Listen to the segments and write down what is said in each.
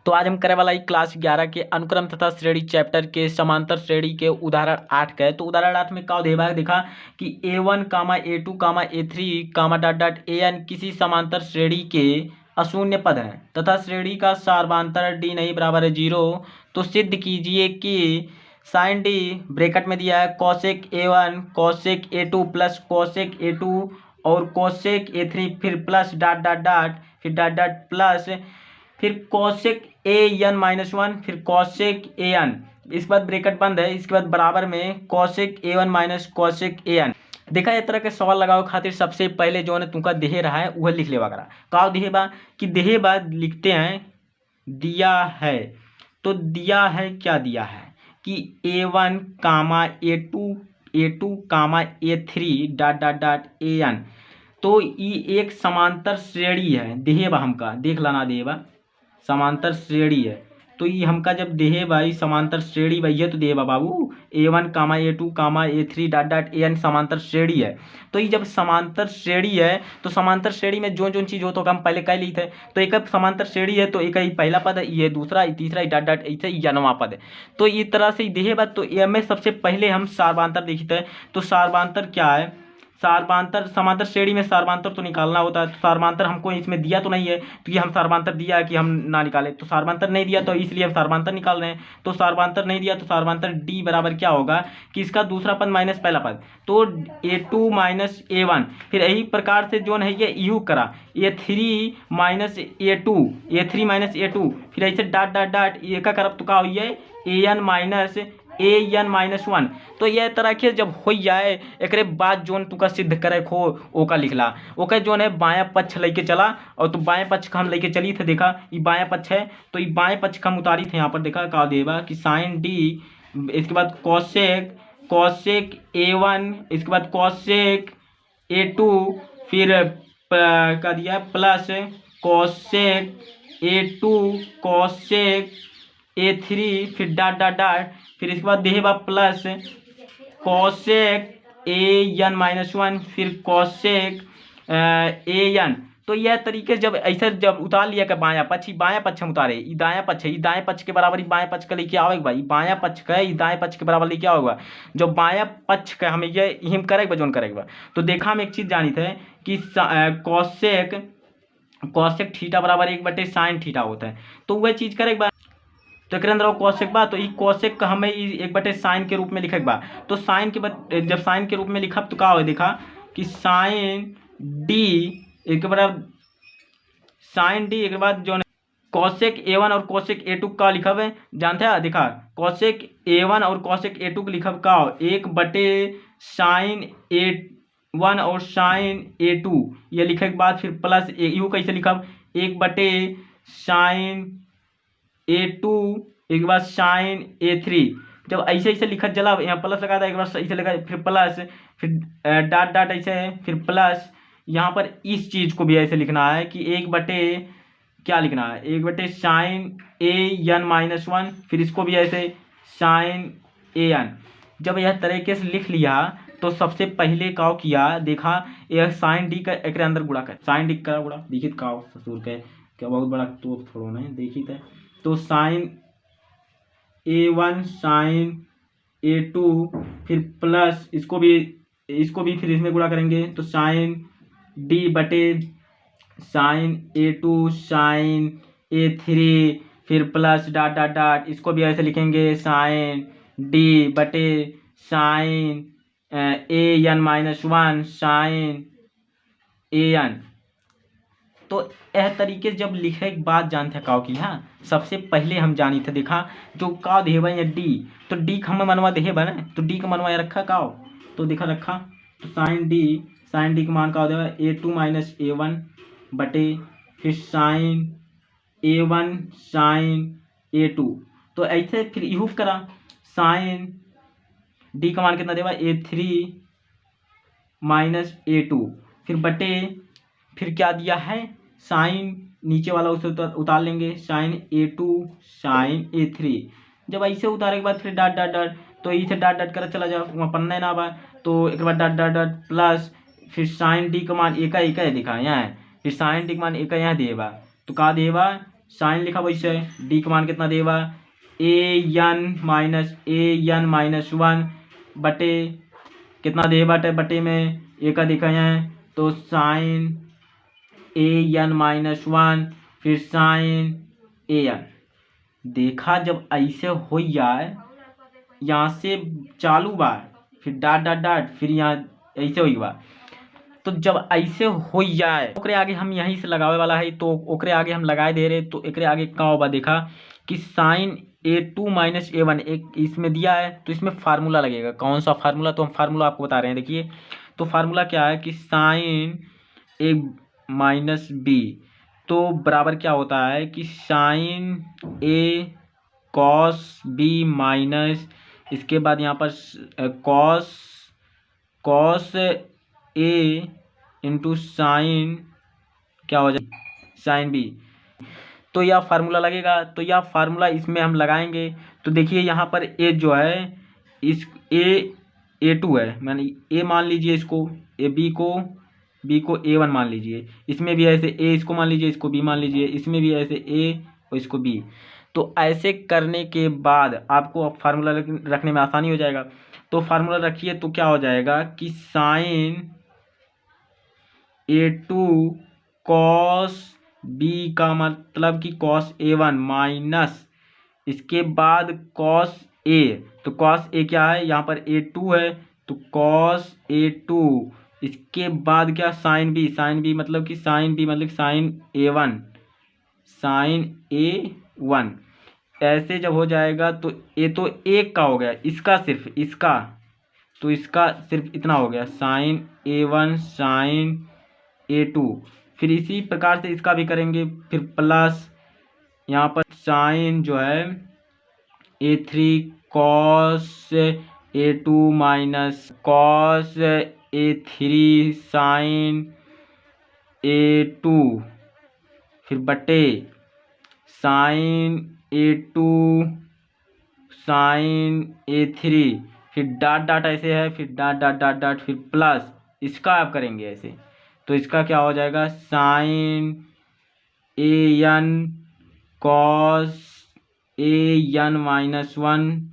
तो आज हम करे वाला ही क्लास 11 के अनुक्रम तथा श्रेणी चैप्टर के समांतर श्रेणी के उदाहरण 8 का है। तो उदाहरण 8 में क्या देवा है देखा कि A1 comma A2 comma A3 comma dot dot AN किसी समांतर श्रेणी के अशून्य पद हैं तथा श्रेणी का सार्वधान्तर D नहीं बराबर है 0। तो सिद्ध कीजिए कि साइन डी ब्रैकेट में दिया है cosec A1 cosec A2 plus cosec A2 और कोसेक A3 फिर प्लस डॉट डॉट डॉट फिर डॉट डॉट प्लस फिर कोसेक AN-1 फिर कोसेक AN, इस बाद ब्रैकेट बंद है, इसके बाद बराबर में cosec A1 minus cosec AN। देखा इस तरह के सवाल लगाओ खातिर सबसे पहले जो है तुमका देहे रहा है वह लिख लेवा करा। का देहे बा कि देहे बाद लिखते हैं दिया है। तो दिया है क्या दिया है कि A1 comma A2 comma A3 dot dot dot AN। तो ये एक समांतर श्रेणी है देहेबा हमका देख लाना देहेबा समांतर श्रेणी है। तो ये हमका जब देहे भाई समांतर श्रेणी भैया तो देहे बाबू A1 comma A2 comma A3 dot dot AN समांतर श्रेणी है। तो ये जब समांतर श्रेणी है तो समांतर श्रेणी में जो जो चीज हो तो हम पहले कह ली थे। तो एक समांतर श्रेणी है तो एक ही पहला पद है, ये दूसरा, ये तीसरा, ये डॉट डॉट ऐसे या नवा पद है। तो इस तरह से देहे बात तो ये में सबसे पहले हम सार्वधान्तर देखते हैं। तो सार्वधान्तर क्या है, सार्वधान्तर समांतर श्रेणी में सार्वधान्तर तो निकालना होता है। तो सार्वधान्तर हमको इसमें दिया तो नहीं है तो ये हम सार्वधान्तर दिया है कि हम ना निकाले, तो सार्वधान्तर नहीं दिया तो इसलिए हम सार्वधान्तर निकाल रहे हैं। तो सार्वधान्तर नहीं दिया तो सार्वधान्तर डी बराबर क्या होगा कि इसका दूसरा पद माइनस पहला पद, तो A2 माइनस A1। फिर यही प्रकार से जो है ये यू करा A3 minus A2 minus A2 फिर ऐसे डॉट डॉट डॉट ये का करब तो का हुई है AN-1। तो यह तरह के जब हो जाए एक बाद जोन तुका सिद्ध करे खो ओका लिखला ओके जो है बायां पक्ष लेके चला। और तो बाएं पक्ष का हम लेके चली थे, देखा ये बायां पक्ष है तो ये बाएं पक्ष का हम उतारी थे यहाँ पर। देखा का देवा कि साइन डी, इसके बाद कोसेक A1, इसके बाद कोसेक A2 फिर का दिया plus cosec A2 cosec A3 फिर डॉट डॉट डॉट फिर इसके बाद देहेबा प्लस कोसेक AN-1 फिर कोसेक AN। तो यह तरीके जब ऐसे जब उतार लिया कि बायां पक्ष हम उतारे, ये दायां पक्ष है, ये दाएं पक्ष के बराबर ये बाएं पक्ष का लेके आओगे भाई, बायां पक्ष का ये दाएं पक्ष के बराबर लेके आओगे। जो बायां पक्ष का हमें ये हिम करेगा जोन करेगा। तो देखा हम एक चीज जानी थे कि कोसेक थीटा बराबर 1/sin थीटा होता है। तो वह चीज करेगा तो एक अंदर कोसेक बा तो ये कोसेक का हमें 1/sin के रूप में लिखे बा। तो साइन के बाद जब साइन के रूप में लिखा तो क्या हो देखा कि साइन डी एक बराबर साइन डी एक बाद जो कोसेक A1 और कोसेक A2 का लिखब है जानते हैं। देखा कोसेक A1 और कोसेक A2 का लिखब का 1/sin A1 और sin A2 ये लिखे के बाद फिर प्लस यू कैसे लिखब 1/sin A2 एक बार sin A3। जब ऐसे ऐसे लिखा चला यहाँ प्लस लगा था, एक बार ऐसे लिखा फिर प्लस फिर डॉट डॉट ऐसे है फिर प्लस। यहाँ पर इस चीज को भी ऐसे लिखना है कि 1/ क्या लिखना है 1/sin AN-1 फिर इसको भी ऐसे sin AN। जब यह तरीके से लिख लिया तो सबसे पहले का किया देखा यह साइन डी का एक अंदर गुणा कर साइन डी का गुणा देखिए का ससुर के क्या बहुत बड़ा तो थोड़ा नहीं देखी थे। तो साइन A1 साइन A2 फिर प्लस इसको भी फिर इसमें गुणा करेंगे तो साइन डी बटे साइन A2 साइन A3 फिर प्लस डॉट डॉट डॉट इसको भी ऐसे लिखेंगे साइन डी बटे साइन AN-1 साइन AN। तो यह तरीके जब लिखे के बाद जानते हैं काव की हाँ सबसे पहले हम जानी थे देखा जो का देहेबा या डी। तो डी का हमें मनवा देहेबा ना तो डी का मनवा रखा काव तो देखा रखा तो साइन डी का मान का देगा A2 माइनस A1 बटे फिर साइन A1 साइन A2। तो ऐसे फिर यू करा साइन डी का मान कितना देगा A3 माइनस A2 फिर बटे फिर क्या दिया है साइन नीचे वाला उसे उतार लेंगे साइन A2 साइन A3। जब ऐसे उतारे के बाद फिर डॉट डॉट डॉट तो इसे डॉट डॉट कर चला जाओ वहाँ पढ़ना ना बा। तो एक बार डॉट डॉट डॉट प्लस फिर साइन डी का मान एक है दिखा यहाँ है फिर साइन डी का मान एक यहाँ देगा तो का देगा साइन लिखा वैसे है, डी का मान कितना देगा ए एन माइनस वन बटे कितना दे बटे बटे में ए का देखा है तो sign A N minus one फिर साइन ए एन। देखा जब ऐसे हो जाए यहाँ से चालू बार फिर डाट डाट डाट फिर यहाँ ऐसे हो बा, तो जब ऐसे हो जाए ओकरे आगे हम यहीं से लगावे वाला है तो ओकरे आगे हम लगाए दे रहे तो एकरे आगे का होगा देखा कि साइन A2 माइनस A1 एक इसमें दिया है तो इसमें फार्मूला लगेगा। कौन सा फार्मूला, तो हम फार्मूला आपको बता रहे हैं। देखिए तो फार्मूला क्या है कि साइन A माइनस B तो बराबर क्या होता है कि sine A cos B minus इसके बाद यहाँ पर कॉस A इंटू साइन क्या हो जाए साइन B। तो यह फार्मूला लगेगा, तो यह फार्मूला इसमें हम लगाएंगे। तो देखिए यहाँ पर ए जो है इस A2 है, मैंने ए मान लीजिए इसको, बी को A1 मान लीजिए, इसमें भी ऐसे ए इसको मान लीजिए, इसको बी मान लीजिए, इसमें भी ऐसे ए और इसको बी। तो ऐसे करने के बाद आपको फार्मूला रखने में आसानी हो जाएगा। तो फार्मूला रखिए तो क्या हो जाएगा कि साइन A2 कॉस B का मतलब कि कॉस A1 माइनस इसके बाद कॉस A, तो कॉस A क्या है यहाँ पर A2 है तो कॉस A2 इसके बाद क्या साइन B मतलब कि साइन A1 ऐसे जब हो जाएगा तो ये तो एक का हो गया, इसका सिर्फ इतना हो गया साइन A1 साइन A2। फिर इसी प्रकार से इसका भी करेंगे, फिर प्लस यहाँ पर साइन जो है A3 cos A2 minus cos A3 sign A2 फिर बटे साइन A2 साइन A3 फिर डाट डाट ऐसे है, फिर डाट डाट डाट डाट फिर प्लस इसका आप करेंगे ऐसे, तो इसका क्या हो जाएगा sine AN cos AN minus one.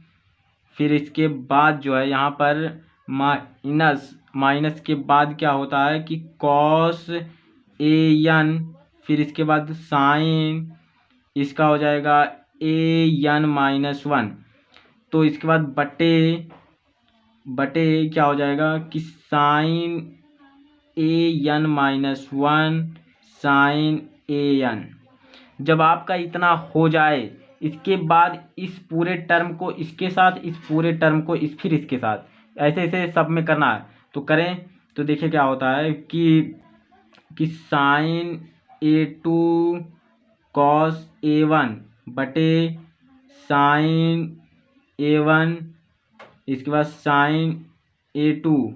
फिर इसके बाद जो है यहाँ पर माइनस के बाद क्या होता है कि कॉस AN फिर इसके बाद साइन इसका हो जाएगा AN माइनस वन। तो इसके बाद बटे क्या हो जाएगा कि sine AN minus one sine AN। जब आपका इतना हो जाए इसके बाद इस पूरे टर्म को इसके साथ, इस पूरे टर्म को फिर इसके साथ ऐसे ऐसे सब में करना है तो करें। तो देखिए क्या होता है कि साइन A2 कॉस A1 बटे साइन A1 इसके बाद साइन A2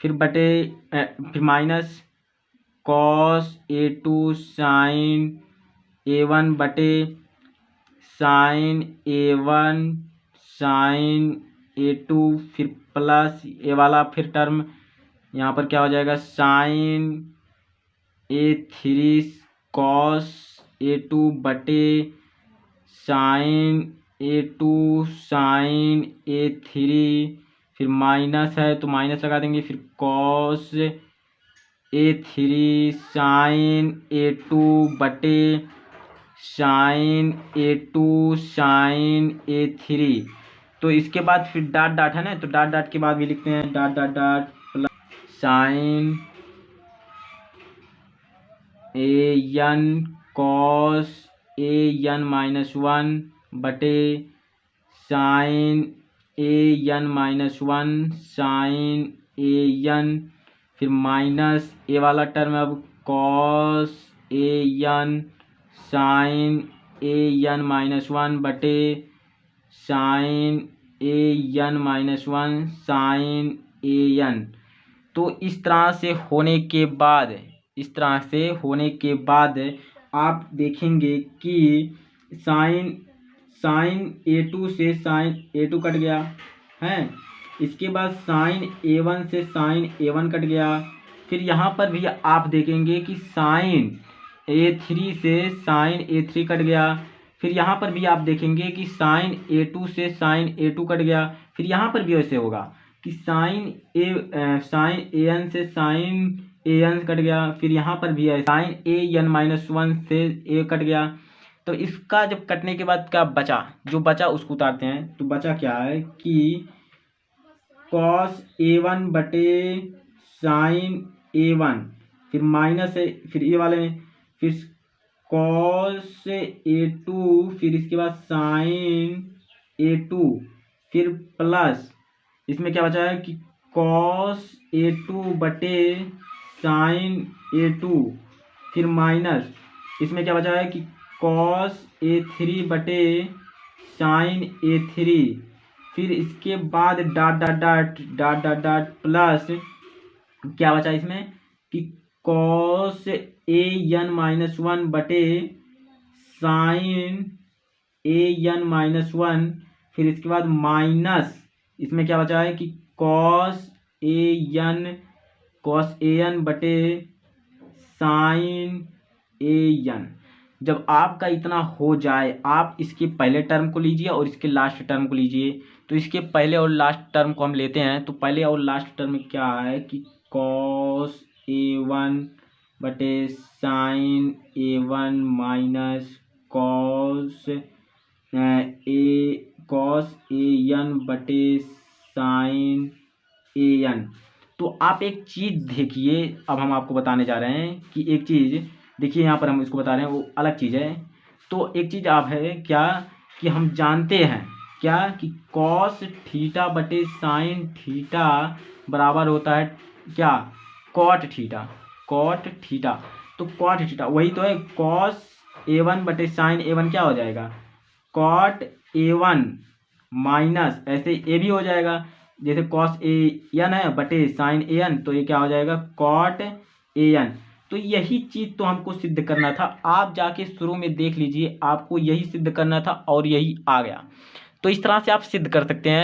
फिर बटे फिर minus cos A2 sign A1 बटे साइन A1 साइन A2 फिर प्लस ए वाला फिर टर्म यहाँ पर क्या हो जाएगा साइन A3 कॉस A2 बटे साइन A2 साइन A3 फिर माइनस है तो माइनस लगा देंगे, फिर कॉस A3 साइन A2 बटे साइन A2 साइन A3। तो इसके बाद फिर डाट डाट है ना, तो डाट डाट के बाद भी लिखते हैं dot dot dot plus sine AN cos AN minus one बटे sine AN minus one sine AN फिर माइनस ए वाला टर्म अब cos AN sine AN minus one बटे sine AN minus one sine AN। तो इस तरह से होने के बाद आप देखेंगे कि साइन A2 से साइन A2 कट गया है, इसके बाद साइन A1 से साइन A1 कट गया। फिर यहाँ पर भी आप देखेंगे कि साइन A3 से साइन A3 कट गया। फिर यहाँ पर भी आप देखेंगे कि साइन A2 से साइन A2 कट गया। फिर यहाँ पर भी वैसे होगा कि साइन AN से साइन AN कट गया। फिर यहाँ पर भी है साइन AN-1 से A कट गया। तो इसका जब कटने के बाद क्या बचा, जो बचा उसको उतारते हैं। तो बचा क्या है कि कॉस A1 बटे साइन A1, फिर माइनस है, फिर ये वाले में फिर कॉस A2, फिर इसके बाद साइन A2, फिर प्लस इसमें क्या बचा है कि कॉस A2 बटे साइन A2, फिर माइनस इसमें क्या बचा है कि कॉस A3 बटे साइन A3, फिर इसके बाद dot dot dot dot dot dot plus क्या बचा इसमें कि कॉस AN-1 बटे साइन AN-1, फिर इसके बाद माइनस इसमें क्या बचा है कि कॉस AN बटे साइन AN। जब आपका इतना हो जाए, आप इसके पहले टर्म को लीजिए और इसके लास्ट टर्म को लीजिए। तो इसके पहले और लास्ट टर्म को हम लेते हैं। तो पहले और लास्ट टर्म में क्या है कि कॉस A1 बटे sine A1 minus cos AN बटे साइन AN। तो आप एक चीज़ देखिए, अब हम आपको बताने जा रहे हैं कि एक चीज़ देखिए, यहाँ पर हम इसको बता रहे हैं, वो अलग चीज़ है। तो एक चीज़ आप है क्या कि हम जानते हैं क्या कि कॉस थीटा बटे साइन थीटा बराबर होता है क्या, कॉट थीटा। कॉट थीटा, तो कॉट थीटा वही तो है। कॉस A1 बटे साइन A1 क्या हो जाएगा, कॉट A1 माइनस ऐसे ए भी हो जाएगा, जैसे कॉस AN है बटे साइन AN, तो ये क्या हो जाएगा कॉट AN। तो यही चीज़ तो हमको सिद्ध करना था। आप जाके शुरू में देख लीजिए, आपको यही सिद्ध करना था और यही आ गया। तो इस तरह से आप सिद्ध कर सकते हैं।